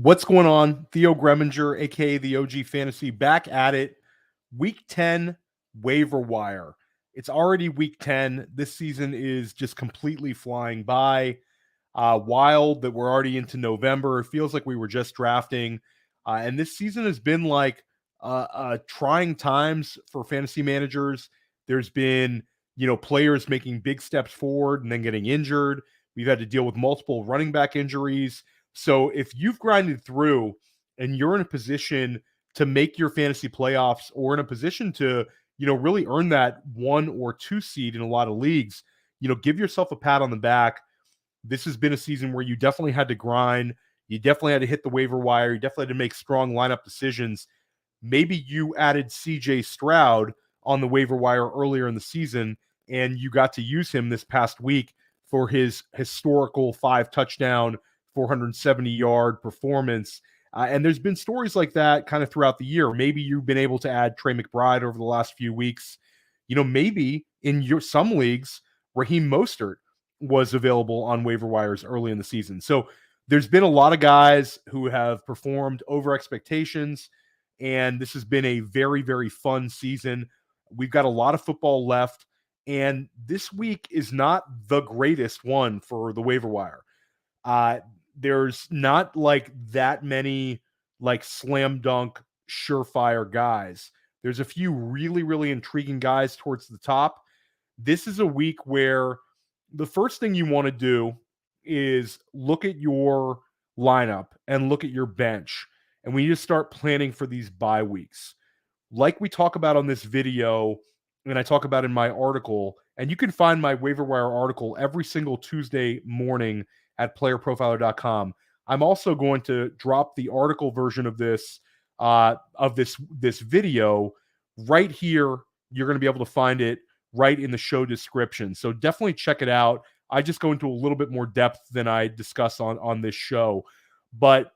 What's going on? Theo Gremminger, aka the OG Fantasy, back at it. Week 10 waiver wire. It's already week 10. This season is just completely flying by. Wild that we're already into November. It feels like we were just drafting. And this season has been like trying times for fantasy managers. There's been, players making big steps forward and then getting injured. We've had to deal with multiple running back injuries. So if you've grinded through and you're in a position to make your fantasy playoffs or in a position to, really earn that 1 or 2 seed in a lot of leagues, give yourself a pat on the back. This has been a season where you definitely had to grind. You definitely had to hit the waiver wire. You definitely had to make strong lineup decisions. Maybe you added CJ Stroud on the waiver wire earlier in the season, and you got to use him this past week for his historical 5-touchdown, 470-yard performance. And there's been stories like that kind of throughout the year. Maybe you've been able to add Trey McBride over the last few weeks. Maybe in some leagues, Raheem Mostert was available on waiver wires early in the season. So there's been a lot of guys who have performed over expectations, and this has been a very, very fun season. We've got a lot of football left, and this week is not the greatest one for the waiver wire. There's not like that many like slam dunk surefire guys. There's a few really, really intriguing guys towards the top. This is a week where the first thing you want to do is look at your lineup and look at your bench. And we need to start planning for these bye weeks. Like we talk about on this video, and I talk about in my article, and you can find my waiver wire article every single Tuesday morning at PlayerProfiler.com. I'm also going to drop the article version of this video right here. You're going to be able to find it right in the show description. So definitely check it out. I just go into a little bit more depth than I discuss on this show. But,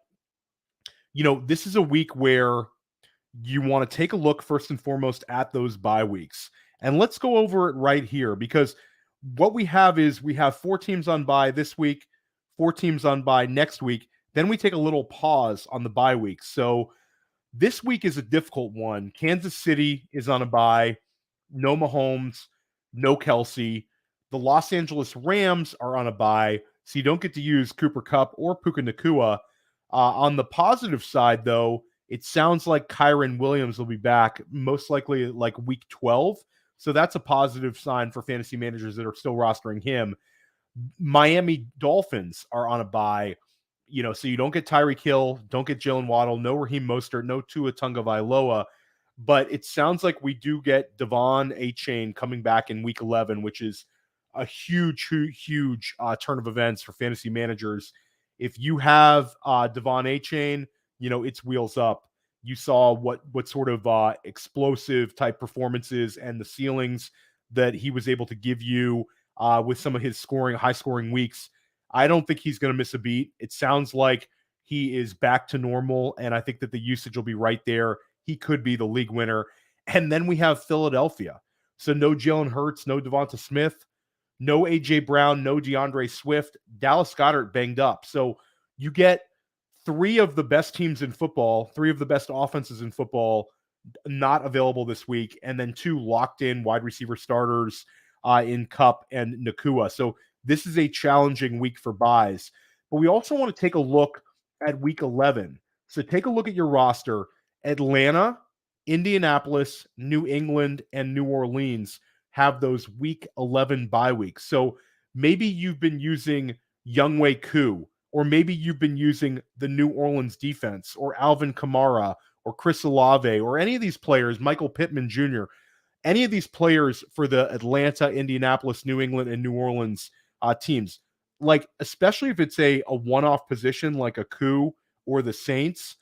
this is a week where you want to take a look first and foremost at those bye weeks. And let's go over it right here, because what we have is we have 4 teams on bye this week, 4 teams on bye next week. Then we take a little pause on the bye weeks. So this week is a difficult one. Kansas City is on a bye. No Mahomes, no Kelsey. The Los Angeles Rams are on a bye, so you don't get to use Cooper Kupp or Puka Nacua. On the positive side, though, it sounds like Kyren Williams will be back, most likely like week 12. So that's a positive sign for fantasy managers that are still rostering him. Miami Dolphins are on a bye, so you don't get Tyreek Hill, don't get Jalen Waddle, no Raheem Mostert, no Tua Tagovailoa. But it sounds like we do get Devon Achane coming back in week 11, which is a huge, huge turn of events for fantasy managers. If you have Devon Achane, it's wheels up. You saw what sort of explosive type performances and the ceilings that he was able to give you with some of his high scoring weeks. I don't think he's going to miss a beat. It sounds like he is back to normal, and I think that the usage will be right there. He could be the league winner. And then we have Philadelphia. So no Jalen Hurts, no Devonta Smith, no A.J. Brown, no DeAndre Swift. Dallas Goedert banged up. So you get 3 of the best teams in football, 3 of the best offenses in football not available this week, and then 2 locked-in wide receiver starters in Kupp and Nacua. So this is a challenging week for buys. But we also want to take a look at week 11. So take a look at your roster. Atlanta, Indianapolis, New England, and New Orleans have those week 11 bye weeks. So maybe you've been using Younghoe Koo, or maybe you've been using the New Orleans defense, or Alvin Kamara, or Chris Olave, or any of these players, Michael Pittman Jr., any of these players for the Atlanta, Indianapolis, New England, and New Orleans teams. Like, especially if it's a one-off position like a Koo or the Saints,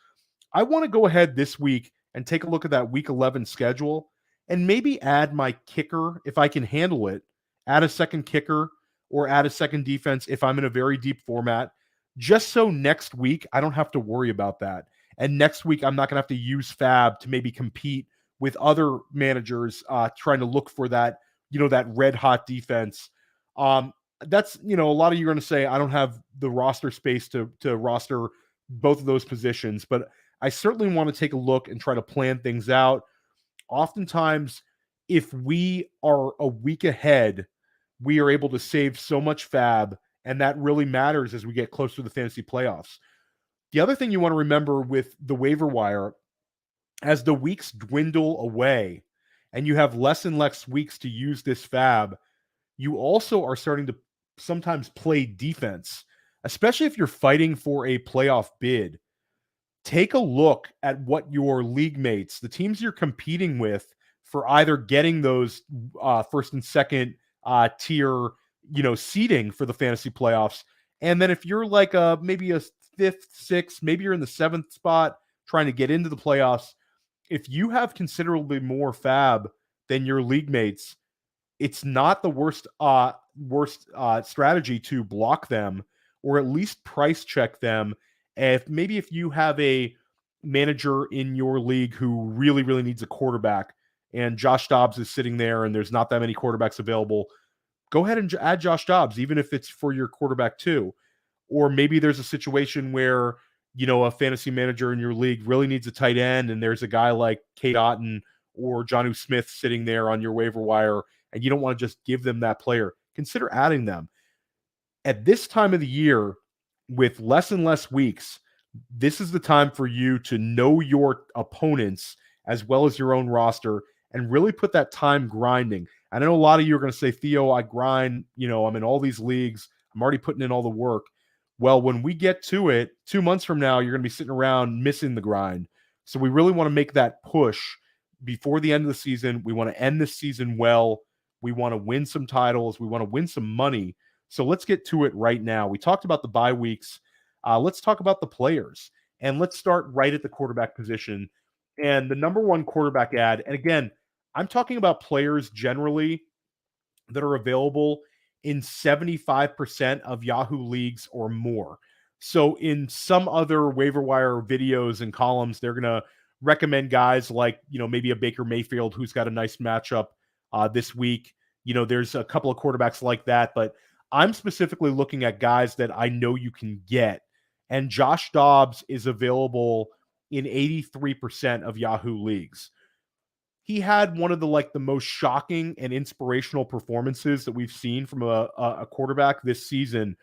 I want to go ahead this week and take a look at that week 11 schedule and maybe add my kicker if I can handle it, add a second kicker or add a second defense if I'm in a very deep format, just so next week I don't have to worry about that. And next week I'm not going to have to use Fab to maybe compete with other managers trying to look for that, that red hot defense. That's, a lot of you are going to say, I don't have the roster space to roster both of those positions, but I certainly want to take a look and try to plan things out. Oftentimes, if we are a week ahead, we are able to save so much fab, and that really matters as we get closer to the fantasy playoffs. The other thing you want to remember with the waiver wire, as the weeks dwindle away and you have less and less weeks to use this fab, you also are starting to sometimes play defense, especially if you're fighting for a playoff bid. Take a look at what your league mates, the teams you're competing with for either getting those first and second tier, seeding for the fantasy playoffs. And then if you're like maybe a fifth, sixth, maybe you're in the seventh spot trying to get into the playoffs, if you have considerably more fab than your league mates, it's not the worst strategy to block them or at least price check them. If you have a manager in your league who really, really needs a quarterback and Josh Dobbs is sitting there and there's not that many quarterbacks available, go ahead and add Josh Dobbs, even if it's for your quarterback too. Or maybe there's a situation where, a fantasy manager in your league really needs a tight end and there's a guy like Cade Otton or Jonnu Smith sitting there on your waiver wire and you don't want to just give them that player. Consider adding them. At this time of the year, with less and less weeks, this is the time for you to know your opponents as well as your own roster and really put that time grinding. I know a lot of you are going to say, Theo, I grind, I'm in all these leagues. I'm already putting in all the work. Well, when we get to it, 2 months from now, you're going to be sitting around missing the grind. So we really want to make that push before the end of the season. We want to end this season well. We want to win some titles. We want to win some money. So let's get to it right now. We talked about the bye weeks. Let's talk about the players. And let's start right at the quarterback position. And the number one quarterback ad, and again, I'm talking about players generally that are available in 75% of Yahoo leagues or more. So in some other waiver wire videos and columns, they're going to recommend guys like, maybe a Baker Mayfield who's got a nice matchup this week. There's a couple of quarterbacks like that, but I'm specifically looking at guys that I know you can get. And Josh Dobbs is available in 83% of Yahoo leagues. He had one of the most shocking and inspirational performances that we've seen from a quarterback this season.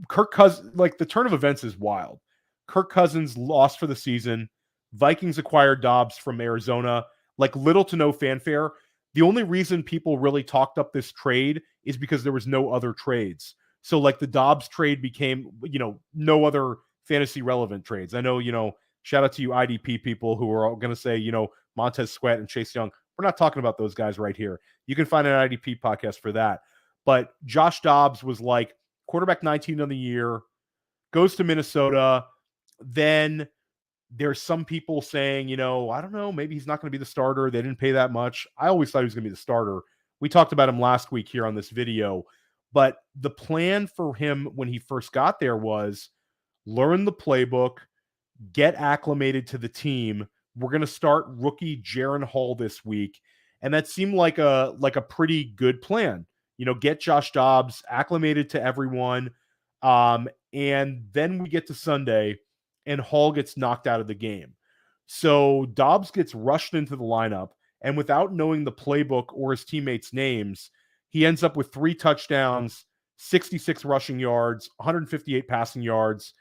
Kirk Cousins, the turn of events is wild. Kirk Cousins lost for the season. Vikings acquired Dobbs from Arizona. Little to no fanfare. The only reason people really talked up this trade is because there was no other trades. So the Dobbs trade became, no other fantasy relevant trades. I know, shout out to you IDP people who are all going to say, Montez Sweat and Chase Young. We're not talking about those guys right here. You can find an IDP podcast for that. But Josh Dobbs was quarterback 19 on the year, goes to Minnesota. Then there's some people saying, I don't know, maybe he's not going to be the starter. They didn't pay that much. I always thought he was going to be the starter. We talked about him last week here on this video. But the plan for him when he first got there was learn the playbook, get acclimated to the team. We're going to start rookie Jaren Hall this week. And that seemed like a pretty good plan. Get Josh Dobbs acclimated to everyone. And then we get to Sunday and Hall gets knocked out of the game. So Dobbs gets rushed into the lineup. And without knowing the playbook or his teammates' names, he ends up with 3 touchdowns, 66 rushing yards, 158 passing yards,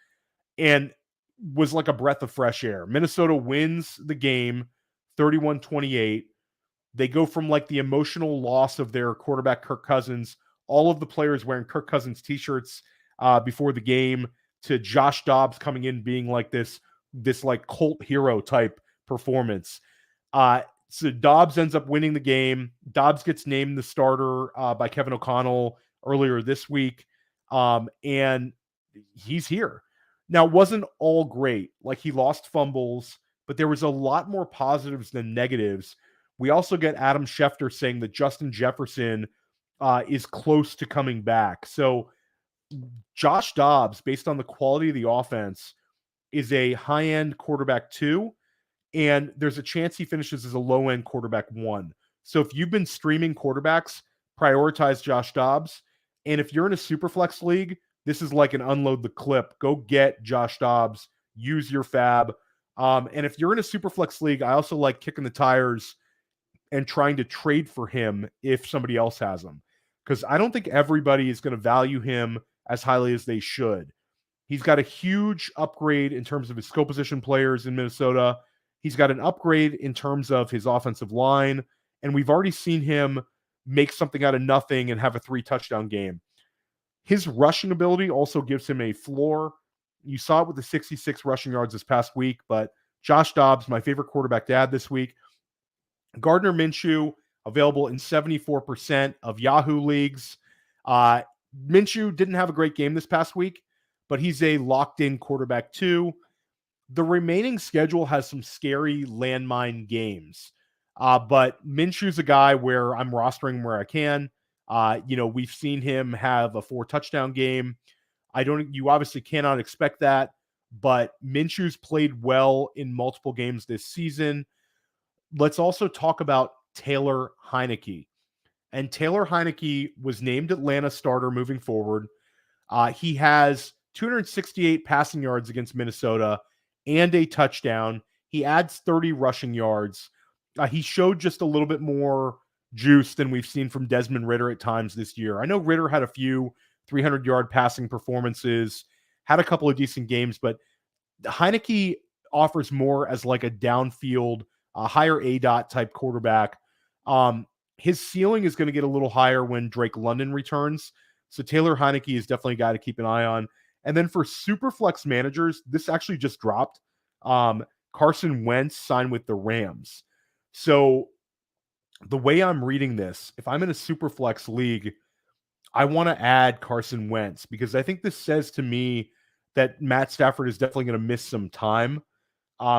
and was like a breath of fresh air. Minnesota wins the game 31-28. They go from the emotional loss of their quarterback, Kirk Cousins, all of the players wearing Kirk Cousins t-shirts before the game, to Josh Dobbs coming in being this cult hero type performance. So Dobbs ends up winning the game. Dobbs gets named the starter by Kevin O'Connell earlier this week. And he's here. Now, it wasn't all great. He lost fumbles, but there was a lot more positives than negatives. We also get Adam Schefter saying that Justin Jefferson is close to coming back. So Josh Dobbs, based on the quality of the offense, is a high-end quarterback 2, and there's a chance he finishes as a low-end quarterback 1. So if you've been streaming quarterbacks, prioritize Josh Dobbs. And if you're in a Superflex league, this is like an unload the clip. Go get Josh Dobbs, use your fab. And if you're in a super flex league, I also like kicking the tires and trying to trade for him if somebody else has him. Because I don't think everybody is going to value him as highly as they should. He's got a huge upgrade in terms of his skill position players in Minnesota. He's got an upgrade in terms of his offensive line. And we've already seen him make something out of nothing and have a 3-touchdown game. His rushing ability also gives him a floor. You saw it with the 66 rushing yards this past week, but Josh Dobbs, my favorite quarterback to add this week. Gardner Minshew, available in 74% of Yahoo leagues. Minshew didn't have a great game this past week, but he's a locked-in quarterback too. The remaining schedule has some scary landmine games, but Minshew's a guy where I'm rostering where I can. We've seen him have a 4-touchdown game. You obviously cannot expect that, but Minshew's played well in multiple games this season. Let's also talk about Taylor Heineke. And Taylor Heineke was named Atlanta starter moving forward. He has 268 passing yards against Minnesota and a touchdown. He adds 30 rushing yards. He showed just a little bit more juice than we've seen from Desmond Ridder at times this year. I know Ridder had a few 300-yard passing performances, had a couple of decent games, but Heineke offers more as like a downfield, higher ADOT type quarterback. His ceiling is going to get a little higher when Drake London returns. So Taylor Heineke is definitely a guy to keep an eye on. And then for super flex managers, this actually just dropped. Carson Wentz signed with the Rams. So the way I'm reading this, if I'm in a super flex league, I want to add Carson Wentz because I think this says to me that Matt Stafford is definitely going to miss some time.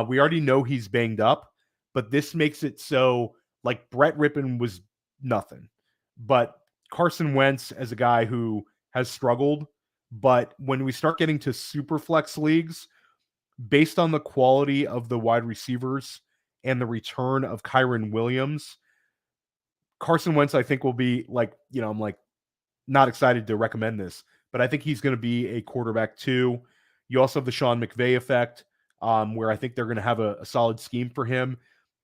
We already know he's banged up, but this makes it so like Brett Rippon was nothing. But Carson Wentz as a guy who has struggled, but when we start getting to super flex leagues, based on the quality of the wide receivers and the return of Kyron Williams, Carson Wentz, I think will be like, I'm like not excited to recommend this, but I think he's going to be a quarterback too. You also have the Sean McVay effect, where I think they're going to have a solid scheme for him.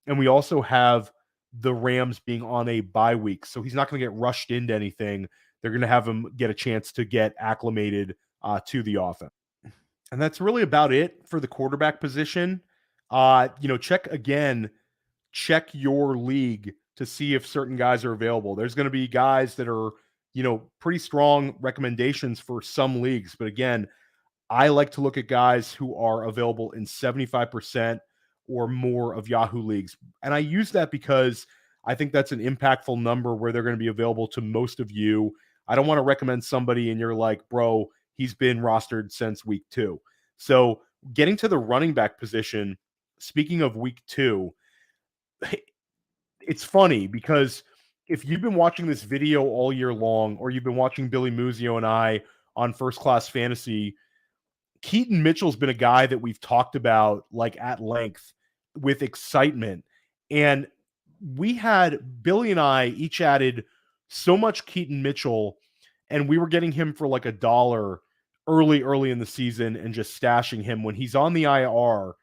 And we also have the Rams being on a bye week. So he's not going to get rushed into anything. They're going to have him get a chance to get acclimated to the offense. And that's really about it for the quarterback position. Check your league to see if certain guys are available. There's going to be guys that are, pretty strong recommendations for some leagues. But again, I like to look at guys who are available in 75% or more of Yahoo leagues. And I use that because I think that's an impactful number where they're going to be available to most of you. I don't want to recommend somebody and you're like, bro, he's been rostered since week 2. So getting to the running back position, speaking of week 2, it's funny because if you've been watching this video all year long, or you've been watching Billy Muzio and I on First Class Fantasy, Keaton Mitchell's been a guy that we've talked about like at length with excitement. And Billy and I each added so much Keaton Mitchell, and we were getting him for like $1 early in the season and just stashing him when he's on the IR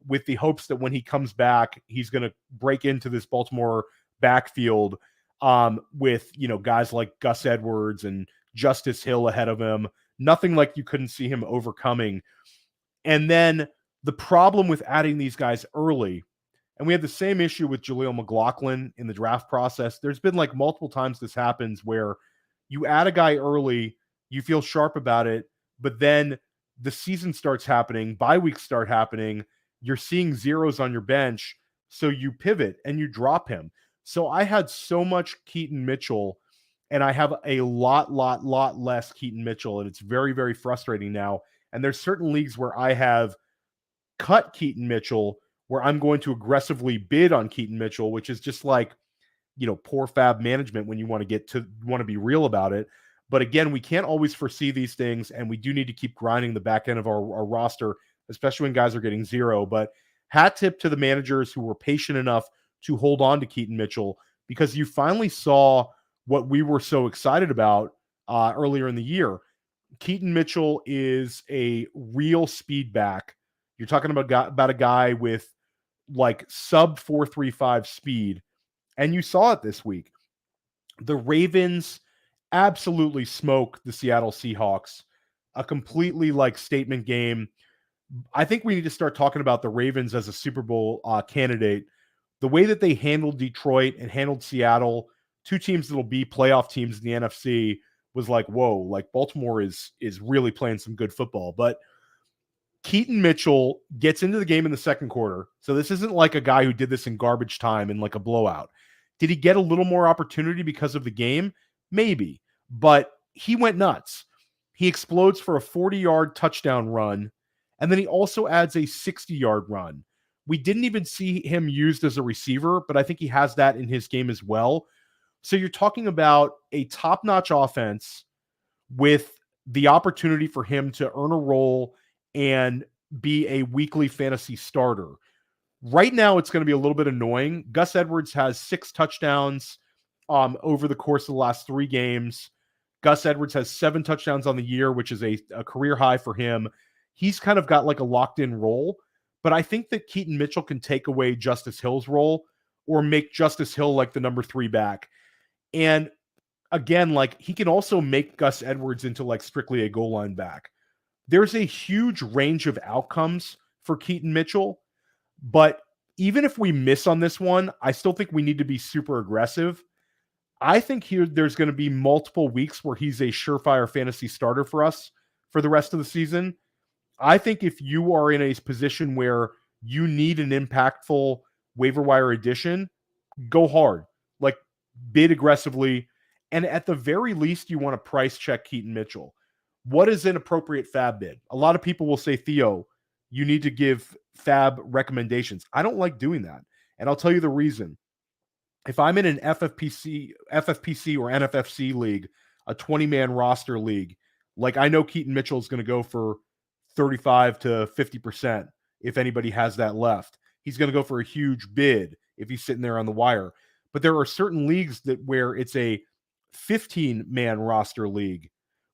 with the hopes that when he comes back, he's going to break into this Baltimore backfield with, guys like Gus Edwards and Justice Hill ahead of him. Nothing like you couldn't see him overcoming. And then the problem with adding these guys early, and we had the same issue with Jaleel McLaughlin in the draft process. There's been like multiple times this happens where you add a guy early, you feel sharp about it, but then the season starts happening, bye weeks start happening, you're seeing zeros on your bench, so you pivot and you drop him. So I had so much Keaton Mitchell, and I have a lot less Keaton Mitchell, and it's very, very frustrating now. And there's certain leagues where I have cut Keaton Mitchell, where I'm going to aggressively bid on Keaton Mitchell, which is just like, poor fab management when you want to be real about it. But again, we can't always foresee these things, and we do need to keep grinding the back end of our roster, especially when guys are getting zero. But hat tip to the managers who were patient enough to hold on to Keaton Mitchell, because you finally saw what we were so excited about earlier in the year. Keaton Mitchell is a real speed back. You're talking about a guy with like sub 4.35 speed, and you saw it this week. The Ravens absolutely smoke the Seattle Seahawks. A completely like statement game. I think we need to start talking about the Ravens as a Super Bowl candidate. The way that they handled Detroit and handled Seattle, two teams that'll be playoff teams in the NFC, was like, whoa, like Baltimore is really playing some good football. But Keaton Mitchell gets into the game in the second quarter. So this isn't like a guy who did this in garbage time and like a blowout. Did he get a little more opportunity because of the game? Maybe. But he went nuts. He explodes for a 40-yard touchdown run, and then he also adds a 60-yard run. We didn't even see him used as a receiver, but I think he has that in his game as well. So you're talking about a top-notch offense with the opportunity for him to earn a role and be a weekly fantasy starter. Right now, it's going to be a little bit annoying. Gus Edwards has 6 touchdowns over the course of the last 3 games. Gus Edwards has 7 touchdowns on the year, which is a career high for him. He's kind of got like a locked-in role, but I think that Keaton Mitchell can take away Justice Hill's role or make Justice Hill like the number 3 back. And again, like he can also make Gus Edwards into like strictly a goal line back. There's a huge range of outcomes for Keaton Mitchell, but even if we miss on this one, I still think we need to be super aggressive. I think there's going to be multiple weeks where he's a surefire fantasy starter for us for the rest of the season. I think if you are in a position where you need an impactful waiver wire addition, go hard, like bid aggressively. And at the very least, you want to price check Keaton Mitchell. What is an appropriate fab bid? A lot of people will say, Theo, you need to give fab recommendations. I don't like doing that. And I'll tell you the reason. If I'm in an FFPC or NFFC league, a 20-man roster league, like I know Keaton Mitchell is going to go for 35 to 50% if anybody has that left. He's going to go for a huge bid if he's sitting there on the wire. But there are certain leagues where it's a 15-man roster league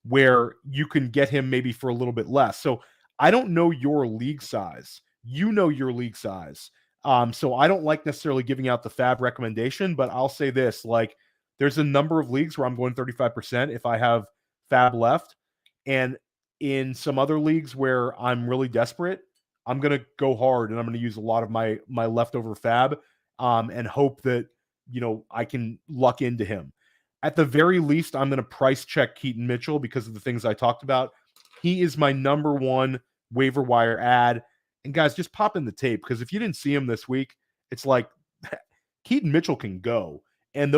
where you can get him maybe for a little bit less. So I don't know your league size. You know your league size. So I don't like necessarily giving out the fab recommendation, but I'll say this, like there's a number of leagues where I'm going 35% if I have fab left. And in some other leagues where I'm really desperate, I'm going to go hard and I'm going to use a lot of my leftover fab and hope that, you know, I can luck into him. At the very least, I'm going to price check Keaton Mitchell because of the things I talked about. He is my number 1 waiver wire ad. And guys, just pop in the tape because if you didn't see him this week, it's like Keaton Mitchell can go. And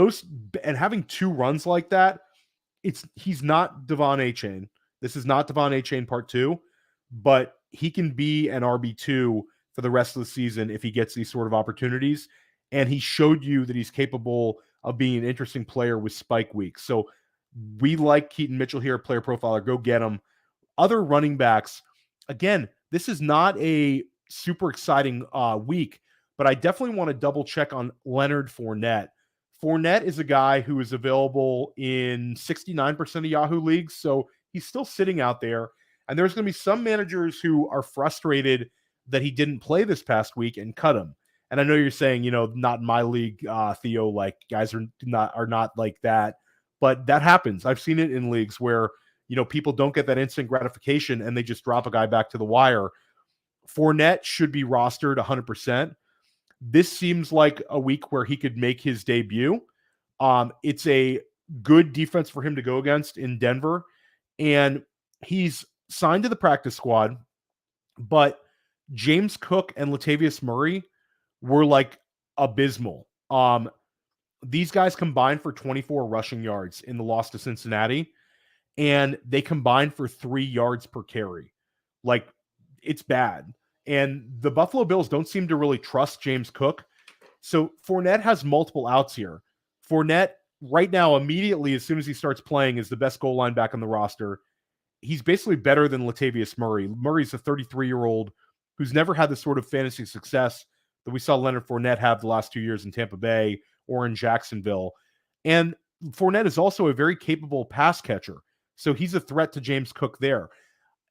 having 2 runs like that, he's not Devon Achane. This is not Devon Achane part 2, but he can be an RB2 for the rest of the season if he gets these sort of opportunities. And he showed you that he's capable of being an interesting player with spike weeks. So we like Keaton Mitchell here at Player Profiler. Go get him. Other running backs, again, this is not a super exciting week, but I definitely want to double check on Leonard Fournette. Fournette is a guy who is available in 69% of Yahoo leagues, so he's still sitting out there. And there's going to be some managers who are frustrated that he didn't play this past week and cut him. And I know you're saying, you know, not in my league, Theo, like guys are not like that, but that happens. I've seen it in leagues where, you know, people don't get that instant gratification and they just drop a guy back to the wire. Fournette should be rostered 100%. This seems like a week where he could make his debut. It's a good defense for him to go against in Denver. And he's signed to the practice squad, but James Cook and Latavius Murray were like abysmal. These guys combined for 24 rushing yards in the loss to Cincinnati, and they combined for 3 yards per carry. Like, it's bad. And the Buffalo Bills don't seem to really trust James Cook. So Fournette has multiple outs here. Fournette, right now, immediately, as soon as he starts playing, is the best goal line back on the roster. He's basically better than Latavius Murray. Murray's a 33-year-old who's never had the sort of fantasy success that we saw Leonard Fournette have the last 2 years in Tampa Bay or in Jacksonville. And Fournette is also a very capable pass catcher. So he's a threat to James Cook there.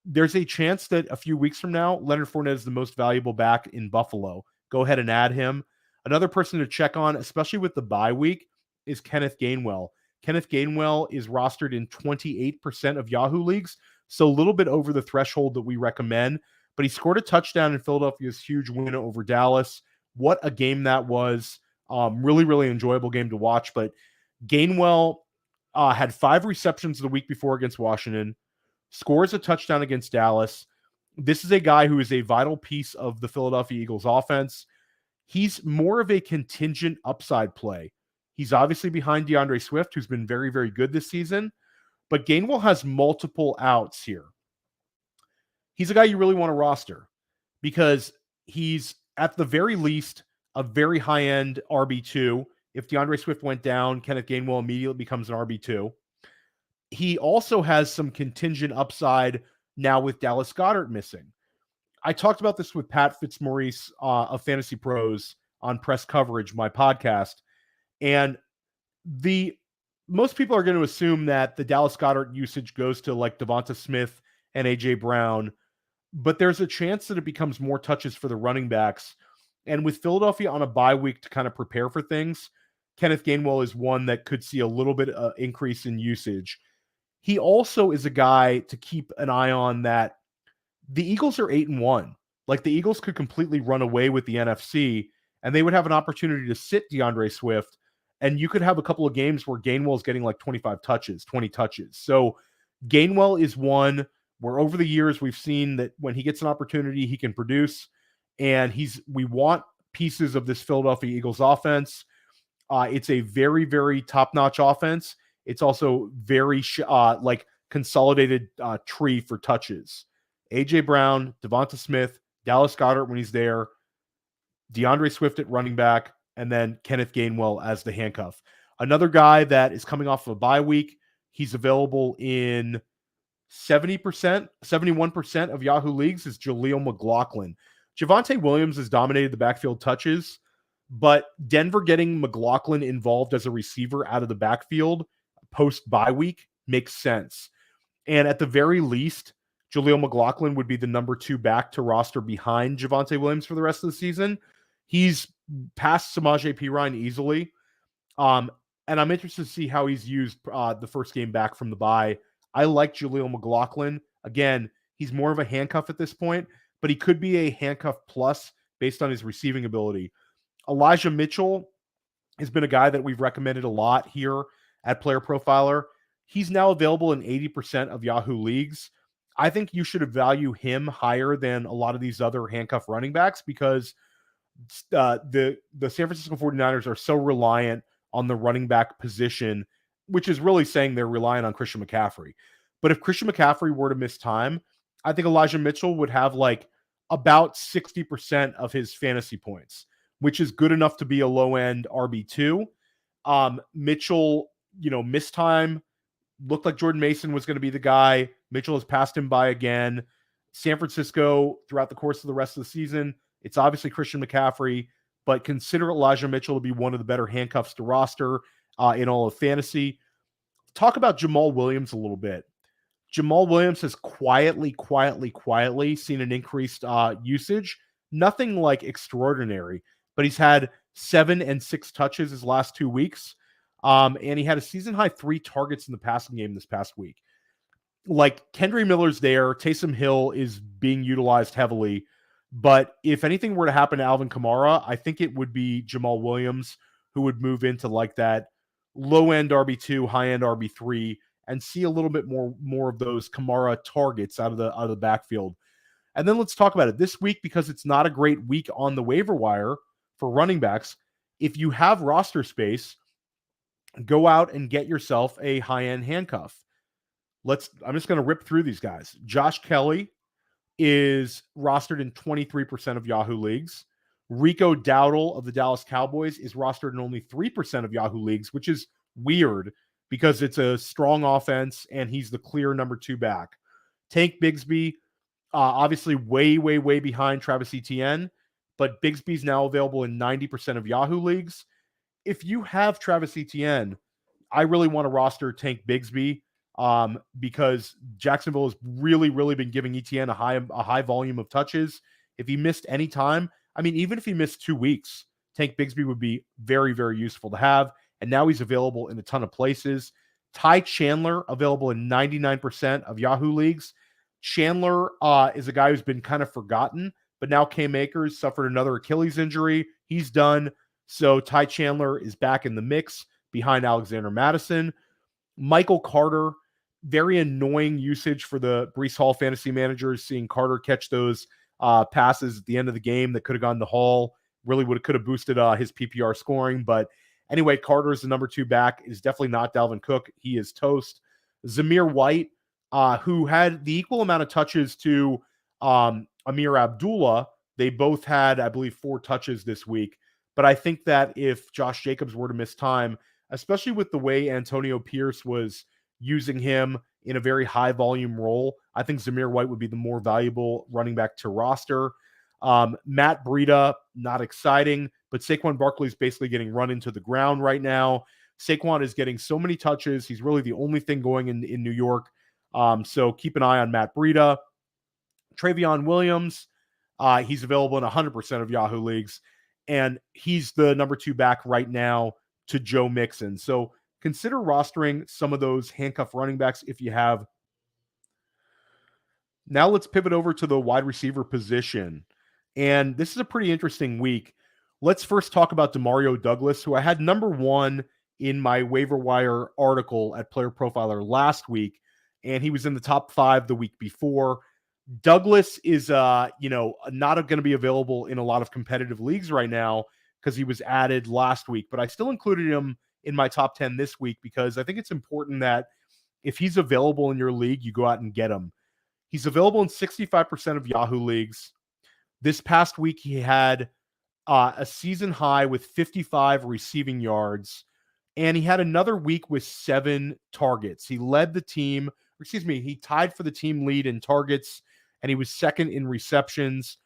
There's a chance that a few weeks from now, Leonard Fournette is the most valuable back in Buffalo. Go ahead and add him. Another person to check on, especially with the bye week, is Kenneth Gainwell. Kenneth Gainwell is rostered in 28% of Yahoo leagues, so a little bit over the threshold that we recommend. But he scored a touchdown in Philadelphia's huge win over Dallas. What a game that was. Really, really enjoyable game to watch. But Gainwell had 5 receptions the week before against Washington, scores a touchdown against Dallas. This is a guy who is a vital piece of the Philadelphia Eagles offense. He's more of a contingent upside play. He's obviously behind DeAndre Swift, who's been very, very good this season. But Gainwell has multiple outs here. He's a guy you really want to roster because he's, at the very least, a very high-end RB2. If DeAndre Swift went down, Kenneth Gainwell immediately becomes an RB2. He also has some contingent upside now with Dallas Goedert missing. I talked about this with Pat Fitzmaurice of Fantasy Pros on Press Coverage, my podcast. And most people are going to assume that the Dallas Goedert usage goes to like Devonta Smith and A.J. Brown, but there's a chance that it becomes more touches for the running backs. And with Philadelphia on a bye week to kind of prepare for things, Kenneth Gainwell is one that could see a little bit increase in usage. He also is a guy to keep an eye on that the Eagles are 8-1. Like the Eagles could completely run away with the NFC and they would have an opportunity to sit DeAndre Swift. And you could have a couple of games where Gainwell is getting like 25 touches, 20 touches. So Gainwell is one where over the years we've seen that when he gets an opportunity, he can produce. And we want pieces of this Philadelphia Eagles offense. It's a very, very top-notch offense. It's also very like consolidated tree for touches. A.J. Brown, Devonta Smith, Dallas Goedert when he's there, DeAndre Swift at running back, and then Kenneth Gainwell as the handcuff. Another guy that is coming off of a bye week, he's available in 71% of Yahoo leagues, is Jaleel McLaughlin. Javonte Williams has dominated the backfield touches, but Denver getting McLaughlin involved as a receiver out of the backfield post-bye week makes sense. And at the very least, Jaleel McLaughlin would be the number 2 back to roster behind Javonte Williams for the rest of the season. He's passed Samaje Perine easily. And I'm interested to see how he's used the first game back from the bye. I like Jaleel McLaughlin. Again, he's more of a handcuff at this point, but he could be a handcuff plus based on his receiving ability. Elijah Mitchell has been a guy that we've recommended a lot here at Player Profiler. He's now available in 80% of Yahoo leagues. I think you should value him higher than a lot of these other handcuff running backs because the San Francisco 49ers are so reliant on the running back position, which is really saying they're relying on Christian McCaffrey. But if Christian McCaffrey were to miss time, I think Elijah Mitchell would have like about 60% of his fantasy points, which is good enough to be a low-end RB2. Mitchell, missed time, looked like Jordan Mason was going to be the guy. Mitchell has passed him by again. San Francisco, throughout the course of the rest of the season, it's obviously Christian McCaffrey, but consider Elijah Mitchell to be one of the better handcuffs to roster in all of fantasy. Talk about Jamal Williams a little bit. Jamal Williams has quietly seen an increased usage. Nothing like extraordinary, but he's had 7 and 6 touches his last 2 weeks. And he had a season-high 3 targets in the passing game this past week. Like, Kendre Miller's there. Taysom Hill is being utilized heavily. But if anything were to happen to Alvin Kamara, I think it would be Jamal Williams who would move into like that low-end RB2, high-end RB3, and see a little bit more of those Kamara targets out of the backfield. And then let's talk about it this week, because it's not a great week on the waiver wire for running backs. If you have roster space, go out and get yourself a high-end handcuff. I'm just going to rip through these guys. Josh Kelly is rostered in 23% of Yahoo leagues. Rico Dowdle of the Dallas Cowboys is rostered in only 3% of Yahoo leagues, which is weird because it's a strong offense and he's the clear number 2 back. Tank Bigsby, obviously way behind Travis Etienne, but Bigsby's now available in 90% of Yahoo leagues. If you have Travis Etienne, I really want to roster Tank Bigsby. because Jacksonville has really, really been giving Etienne a high volume of touches. If he missed any time, I mean, even if he missed 2 weeks, Tank Bigsby would be very, very useful to have. And now he's available in a ton of places. Ty Chandler, available in 99% of Yahoo leagues. Chandler is a guy who's been kind of forgotten, but now Cam Akers suffered another Achilles injury. He's done. So Ty Chandler is back in the mix behind Alexander Madison. Michael Carter, very annoying usage for the Breece Hall fantasy managers, seeing Carter catch those passes at the end of the game that could have gone to Hall. Really could have boosted his PPR scoring. But anyway, Carter is the number 2 back, is definitely not Dalvin Cook. He is toast. Zamir White, who had the equal amount of touches to Amir Abdullah. They both had, I believe, 4 touches this week. But I think that if Josh Jacobs were to miss time, especially with the way Antonio Pierce was using him in a very high volume role, I think Zamir White would be the more valuable running back to roster. Matt Breida, not exciting, but Saquon Barkley is basically getting run into the ground right now. Saquon is getting so many touches. He's really the only thing going in New York. So keep an eye on Matt Breida. Travion Williams, he's available in 100% of Yahoo leagues, and he's the number 2 back right now to Joe Mixon. So consider rostering some of those handcuff running backs if you have. Now let's pivot over to the wide receiver position. And this is a pretty interesting week. Let's first talk about Demario Douglas, who I had number 1 in my waiver wire article at Player Profiler last week, and he was in the top 5 the week before. Douglas is, not going to be available in a lot of competitive leagues right now because he was added last week, but I still included him in my top 10 this week because I think it's important that if he's available in your league, you go out and get him. He's available in 65% of Yahoo leagues. This past week, he had a season high with 55 receiving yards, and he had another week with 7 targets. He led the team, he tied for the team lead in targets, and he was second in receptions.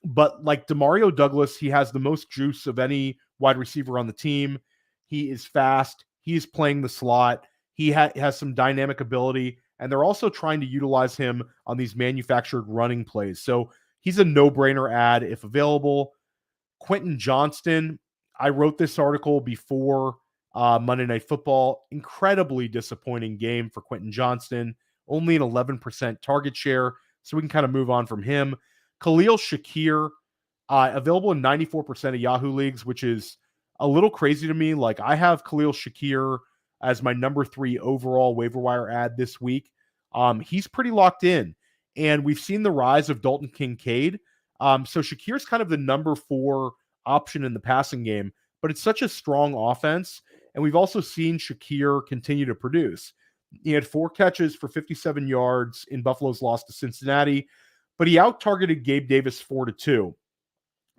But like Demario Douglas, he has the most juice of any wide receiver on the team. He is fast. He is playing the slot. He has some dynamic ability, and they're also trying to utilize him on these manufactured running plays. So he's a no-brainer add if available. Quentin Johnston, I wrote this article before Monday Night Football. Incredibly disappointing game for Quentin Johnston. Only an 11% target share, so we can kind of move on from him. Khalil Shakir, available in 94% of Yahoo leagues, which is a little crazy to me. Like, I have Khalil Shakir as my number 3 overall waiver wire ad this week. He's pretty locked in, and we've seen the rise of Dalton Kincaid. So Shakir's kind of the number 4 option in the passing game, but it's such a strong offense, and we've also seen Shakir continue to produce. He had 4 catches for 57 yards in Buffalo's loss to Cincinnati, but he out-targeted Gabe Davis 4-2.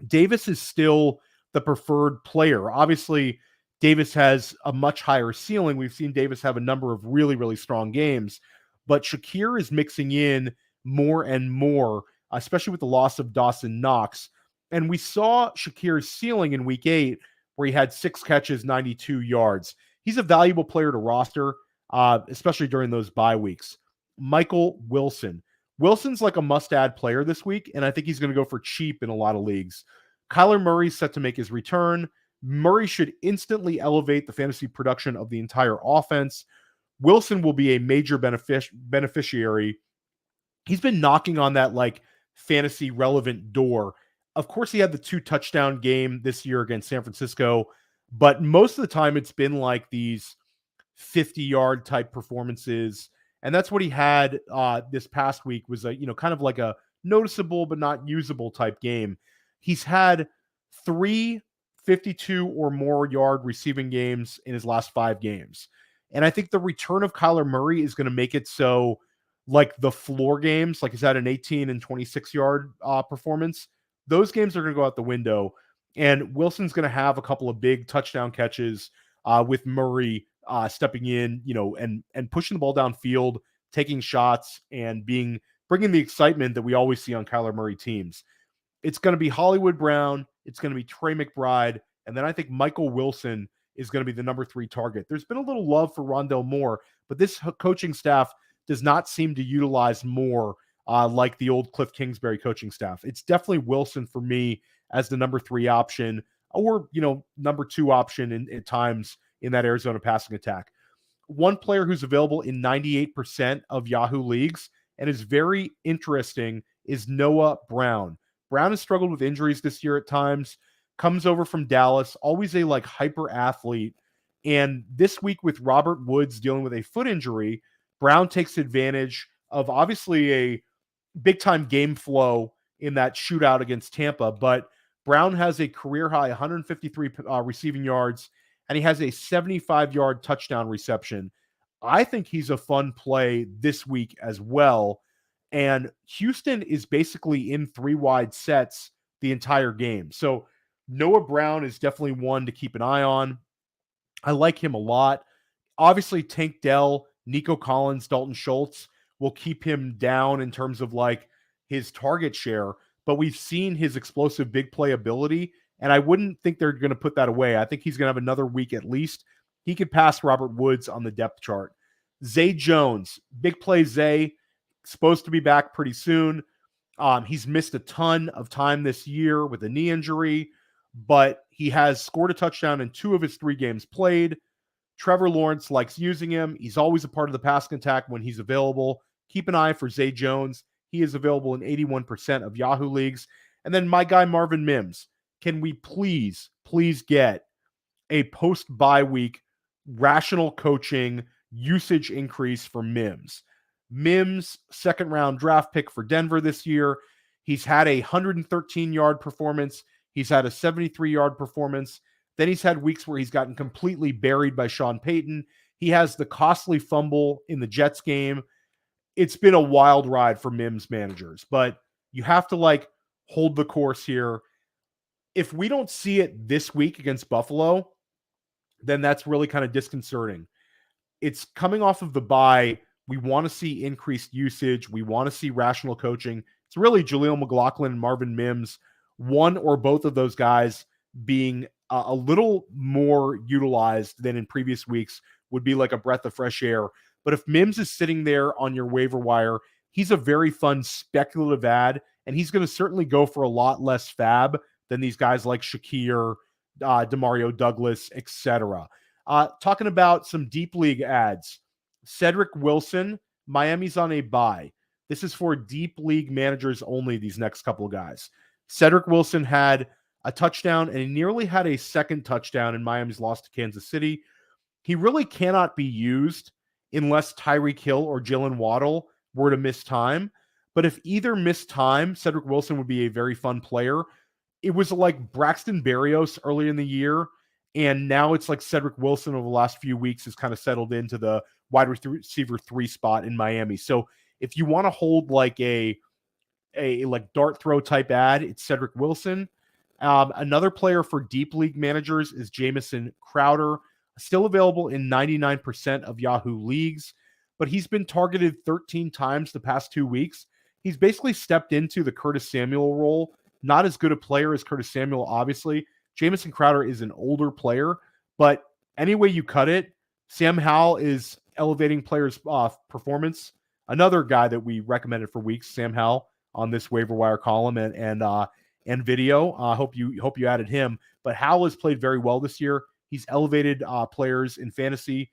Davis is still the preferred player. Obviously, Davis has a much higher ceiling. We've seen Davis have a number of really, really strong games, but Shakir is mixing in more and more, especially with the loss of Dawson Knox. And we saw Shakir's ceiling in week 8, where he had 6 catches, 92 yards. He's a valuable player to roster, especially during those bye weeks. Michael Wilson. Wilson's like a must-add player this week, and I think he's going to go for cheap in a lot of leagues. Kyler Murray's set to make his return. Murray should instantly elevate the fantasy production of the entire offense. Wilson will be a major beneficiary. He's been knocking on that like fantasy relevant door. Of course, he had the 2 touchdown game this year against San Francisco, but most of the time it's been like these 50-yard type performances. And that's what he had this past week, was kind of like a noticeable but not usable type game. He's had 3 52 or more yard receiving games in his last 5 games. And I think the return of Kyler Murray is going to make it so, like, the floor games, like he's had an 18 and 26 yard performance, those games are going to go out the window. And Wilson's going to have a couple of big touchdown catches with Murray stepping in, and pushing the ball downfield, taking shots, and bringing the excitement that we always see on Kyler Murray teams. It's going to be Hollywood Brown. It's going to be Trey McBride. And then I think Michael Wilson is going to be the number 3 target. There's been a little love for Rondell Moore, but this coaching staff does not seem to utilize Moore like the old Cliff Kingsbury coaching staff. It's definitely Wilson for me as the number 3 option, or, number 2 option at times in that Arizona passing attack. One player who's available in 98% of Yahoo leagues and is very interesting is Noah Brown. Brown has struggled with injuries this year at times, comes over from Dallas, always a hyper athlete. And this week with Robert Woods dealing with a foot injury, Brown takes advantage of obviously a big time game flow in that shootout against Tampa, but Brown has a career high 153 receiving yards, and he has a 75-yard touchdown reception. I think he's a fun play this week as well. And Houston is basically in 3 wide sets the entire game. So Noah Brown is definitely one to keep an eye on. I like him a lot. Obviously, Tank Dell, Nico Collins, Dalton Schultz will keep him down in terms of his target share, but we've seen his explosive big play ability, and I wouldn't think they're going to put that away. I think he's going to have another week at least. He could pass Robert Woods on the depth chart. Zay Jones, big play Zay, supposed to be back pretty soon. He's missed a ton of time this year with a knee injury, but he has scored a touchdown in 2 of his 3 games played. Trevor Lawrence likes using him. He's always a part of the passing attack when he's available. Keep an eye for Zay Jones. He is available in 81% of Yahoo leagues. And then my guy, Marvin Mims. Can we please get a post-bye week rational coaching usage increase for Mims? Mims, second-round draft pick for Denver this year. He's had a 113-yard performance. He's had a 73-yard performance. Then he's had weeks where he's gotten completely buried by Sean Payton. He has the costly fumble in the Jets game. It's been a wild ride for Mims managers, but you have to hold the course here. If we don't see it this week against Buffalo, then that's really kind of disconcerting. It's coming off of the bye. We want to see increased usage. We want to see rational coaching. It's really Jaleel McLaughlin and Marvin Mims, one or both of those guys being a little more utilized than in previous weeks would be like a breath of fresh air. But if Mims is sitting there on your waiver wire, he's a very fun speculative ad, and he's going to certainly go for a lot less fab than these guys like Shakir, Demario Douglas, etc. Talking about some deep league ads. Cedric Wilson, Miami's on a bye. This is for deep league managers only, these next couple of guys. Cedric Wilson had a touchdown, and he nearly had a second touchdown in Miami's loss to Kansas City. He really cannot be used unless Tyreek Hill or Jalen Waddle were to miss time. But if either missed time, Cedric Wilson would be a very fun player. It was like Braxton Berrios earlier in the year, and now it's like Cedric Wilson over the last few weeks has kind of settled into the wide receiver 3 spot in Miami. So if you want to hold a dart throw type ad, it's Cedric Wilson. Another player for deep league managers is Jamison Crowder, still available in 99% of Yahoo leagues, but he's been targeted 13 times the past 2 weeks. He's basically stepped into the Curtis Samuel role. Not as good a player as Curtis Samuel, obviously. Jamison Crowder is an older player, but any way you cut it, Sam Howell is elevating players' performance. Another guy that we recommended for weeks, Sam Howell, on this waiver wire column and video. Hope you added him. But Howell has played very well this year. He's elevated players in fantasy.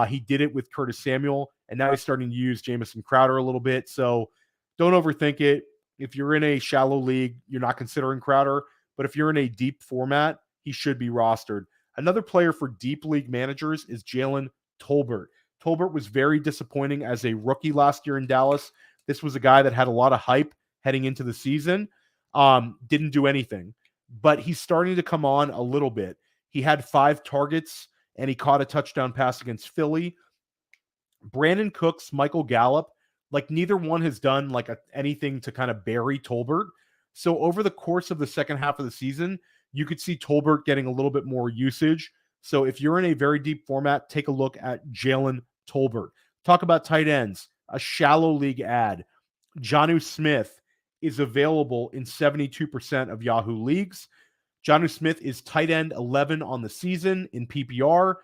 He did it with Curtis Samuel, and now he's starting to use Jamison Crowder a little bit. So don't overthink it. If you're in a shallow league, you're not considering Crowder. But if you're in a deep format, he should be rostered. Another player for deep league managers is Jalen Tolbert. Tolbert was very disappointing as a rookie last year in Dallas. This was a guy that had a lot of hype heading into the season. Didn't do anything, but he's starting to come on a little bit. He had 5 targets, and he caught a touchdown pass against Philly. Brandon Cooks, Michael Gallup, neither one has done anything to kind of bury Tolbert. So over the course of the second half of the season, you could see Tolbert getting a little bit more usage. So if you're in a very deep format, take a look at Jalen Tolbert. Talk about tight ends, a shallow league ad. Jonnu Smith is available in 72% of Yahoo leagues. Jonnu Smith is tight end 11 on the season in PPR.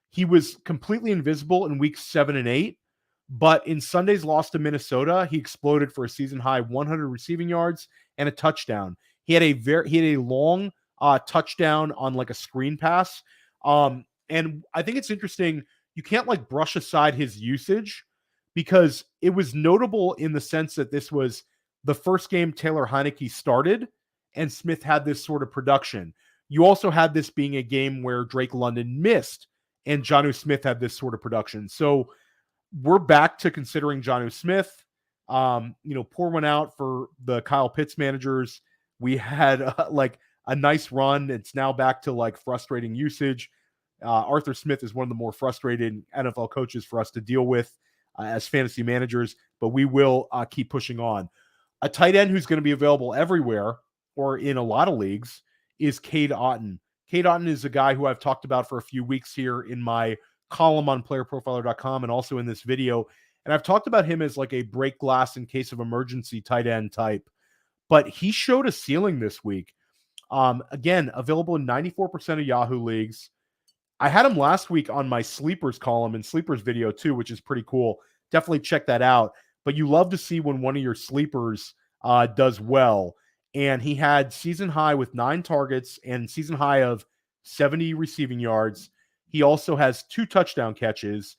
He was completely invisible in weeks 7 and 8, but in Sunday's loss to Minnesota, he exploded for a season high 100 receiving yards and a touchdown. He had a long touchdown on like a screen pass. And I think it's interesting. You can't like brush aside his usage because it was notable in the sense that this was the first game Taylor Heineke started and Smith had this sort of production. You also had this being a game where Drake London missed and Jonnu Smith had this sort of production. So we're back to considering Jonnu Smith. Pour one out for the Kyle Pitts managers. We had like a nice run. It's now back to like frustrating usage. Arthur Smith is one of the more frustrated NFL coaches for us to deal with as fantasy managers, but we will keep pushing on. A tight end who's going to be available everywhere or in a lot of leagues is Cade Otton. Cade Otton is a guy who I've talked about for a few weeks here in my column on PlayerProfiler.com and also in this video. And I've talked about him as like a break glass in case of emergency tight end type. But he showed a ceiling this week. Again, available in 94% of Yahoo leagues. I had him last week on my sleepers column and sleepers video too, which is pretty cool. Definitely check that out. But you love to see when one of your sleepers does well. And he had season high with 9 targets and season high of 70 receiving yards. He also has 2 touchdown catches,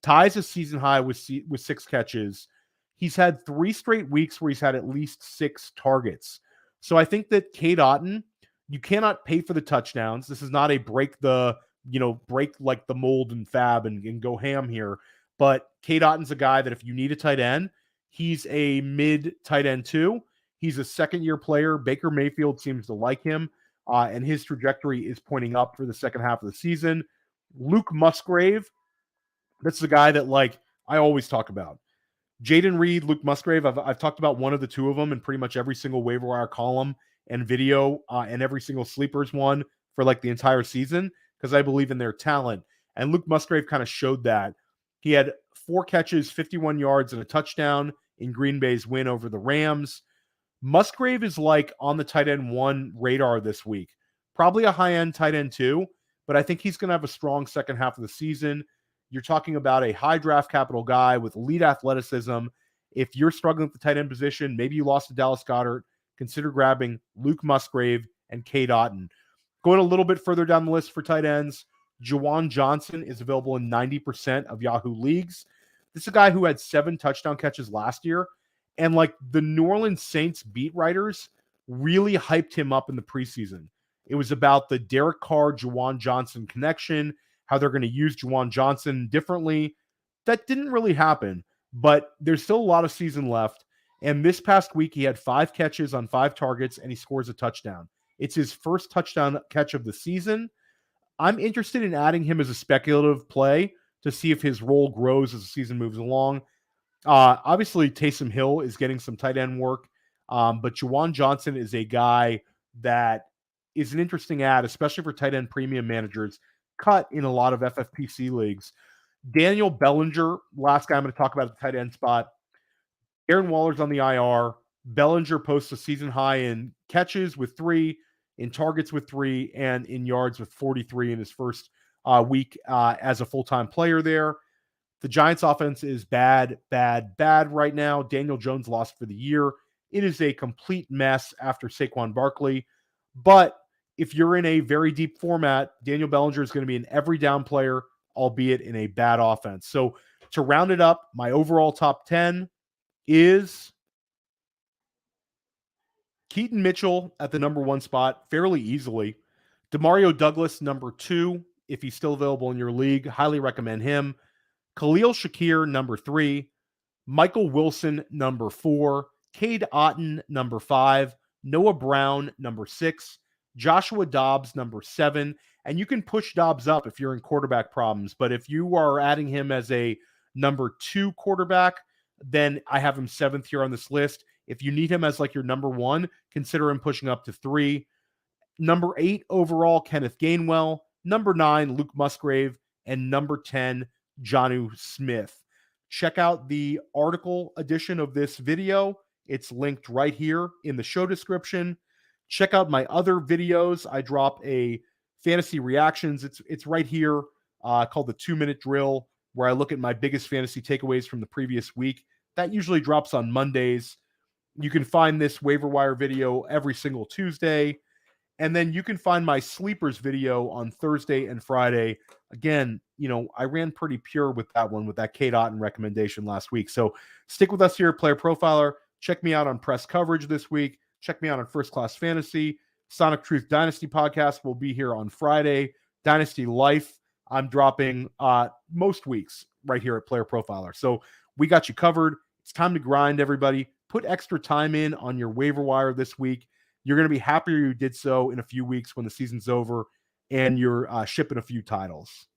ties a season high with 6 catches. He's had 3 straight weeks where he's had at least 6 targets. So I think that Cade Otton, you cannot pay for the touchdowns. This is not a break like the mold and fab and go ham here. But Cade Otton's a guy that if you need a tight end, he's a mid tight end too. He's a second-year player. Baker Mayfield seems to like him, and his trajectory is pointing up for the second half of the season. Luke Musgrave, that's the guy that like I always talk about. Jaden Reed, Luke Musgrave, I've talked about one of the two of them in pretty much every single waiver wire column and video and every single sleepers one for like the entire season because I believe in their talent. And Luke Musgrave kind of showed that. He had 4 catches, 51 yards, and a touchdown in Green Bay's win over the Rams. Musgrave is like on the tight end 1 radar this week. Probably a high-end tight end 2, but I think he's going to have a strong second half of the season. You're talking about a high draft capital guy with elite athleticism. If you're struggling with the tight end position, maybe you lost to Dallas Goedert, consider grabbing Luke Musgrave and Cade Otton. Going a little bit further down the list for tight ends, Juwan Johnson is available in 90% of Yahoo leagues. This is a guy who had 7 touchdown catches last year. And like the New Orleans Saints beat writers really hyped him up in the preseason. It was about the Derek Carr, Juwan Johnson connection, how they're going to use Juwan Johnson differently. That didn't really happen, but there's still a lot of season left. And this past week, he had 5 catches on 5 targets, and he scores a touchdown. It's his first touchdown catch of the season. I'm interested in adding him as a speculative play to see if his role grows as the season moves along. Obviously, Taysom Hill is getting some tight end work, but Juwan Johnson is a guy that is an interesting add, especially for tight end premium managers, cut in a lot of FFPC leagues. Daniel Bellinger, last guy I'm going to talk about at the tight end spot. Aaron Waller's on the IR. Bellinger posts a season high in catches with 3, in targets with 3, and in yards with 43 in his first week as a full-time player there. The Giants offense is bad right now. Daniel Jones lost for the year. It is a complete mess after Saquon Barkley. But if you're in a very deep format, Daniel Bellinger is going to be an every down player, albeit in a bad offense. So to round it up, my overall top 10 is Keaton Mitchell at the number 1 spot fairly easily. Demario Douglas, number 2, if he's still available in your league. Highly recommend him. Khalil Shakir, number 3. Michael Wilson, number 4. Cade Otton, number 5. Noah Brown, number 6. Joshua Dobbs, number 7. And you can push Dobbs up if you're in quarterback problems. But if you are adding him as a number 2 quarterback, then I have him 7th here on this list. If you need him as like your number 1, consider him pushing up to 3. Number 8 overall, Kenneth Gainwell. Number 9, Luke Musgrave. And number 10, Jonnu Smith. Check out the article edition of this video. It's linked right here in the show description. Check out my other videos. I drop a fantasy reactions. It's right here, called the 2-minute drill, where I look at my biggest fantasy takeaways from the previous week. That usually drops on Mondays. You can find this waiver wire video every single Tuesday. And then you can find my sleepers video on Thursday and Friday. Again, I ran pretty pure with that one, with that Cade Otton recommendation last week. So stick with us here at Player Profiler. Check me out on Press Coverage this week. Check me out on First Class Fantasy. Sonic Truth Dynasty podcast will be here on Friday. Dynasty Life, I'm dropping most weeks right here at Player Profiler. So we got you covered. It's time to grind, everybody. Put extra time in on your waiver wire this week. You're going to be happier you did so in a few weeks when the season's over and you're shipping a few titles.